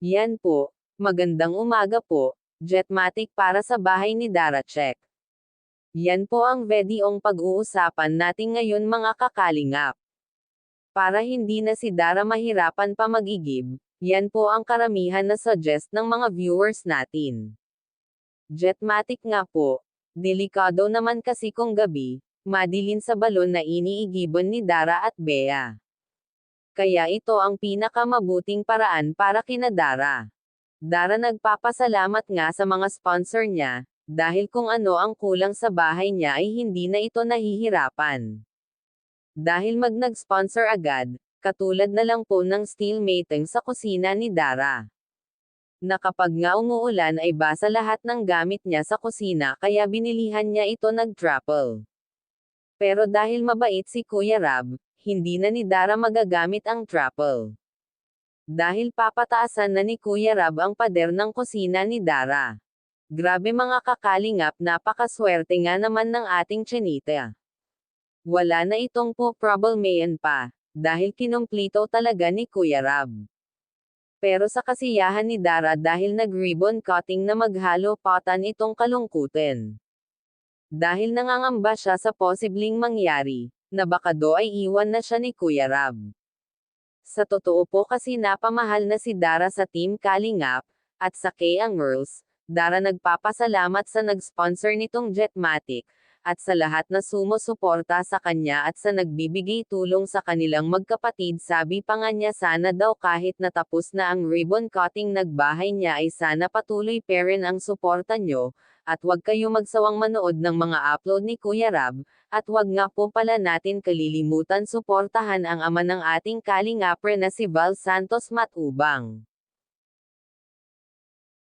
Yan po. Magandang umaga po, Jetmatic para sa bahay ni Dara Check. Yan po ang videong pag-uusapan natin ngayon mga kakalingap. Para hindi na si Dara mahirapan pa mag-igib, yan po ang karamihan na suggest ng mga viewers natin. Jetmatic nga po. Delikado naman kasi kung gabi, madilin sa balon na iniigiban ni Dara at Bea. Kaya ito ang pinakamabuting paraan para kina Dara. Dara nagpapasalamat nga sa mga sponsor niya, dahil kung ano ang kulang sa bahay niya ay hindi na ito nahihirapan. Dahil nag-sponsor agad, katulad na lang po ng steel mating sa kusina ni Dara. Na kapag nga umuulan ay basa lahat ng gamit niya sa kusina kaya binilihan niya ito nag-triple. Pero dahil mabait si Kuya Rab, hindi na ni Dara magagamit ang triple. Dahil papataasan na ni Kuya Rab ang pader ng kusina ni Dara. Grabe mga kakalingap, napakaswerte nga naman ng ating Chinita. Wala na itong po problemayan pa, dahil kinumplito talaga ni Kuya Rab. Pero sa kasiyahan ni Dara dahil nag-ribbon cutting na maghalo potan itong kalungkutin. Dahil nangangamba siya sa posibleng mangyari, na baka do ay iwan na siya ni Kuya Rab. Sa totoo po kasi napamahal na si Dara sa Team Kalingap, at sa K-Ang Girls, Dara nagpapasalamat sa nag-sponsor nitong Jetmatic, at sa lahat na sumusuporta sa kanya at sa nagbibigay tulong sa kanilang magkapatid. Sabi pa nga niya sana daw kahit natapos na ang ribbon cutting nagbahay niya ay sana patuloy pa rin ang suporta nyo, at wag kayo magsawang manood ng mga upload ni Kuya Rab, at wag nga po pala natin kalilimutan suportahan ang ama ng ating kalingapre na si Val Santos Matubang.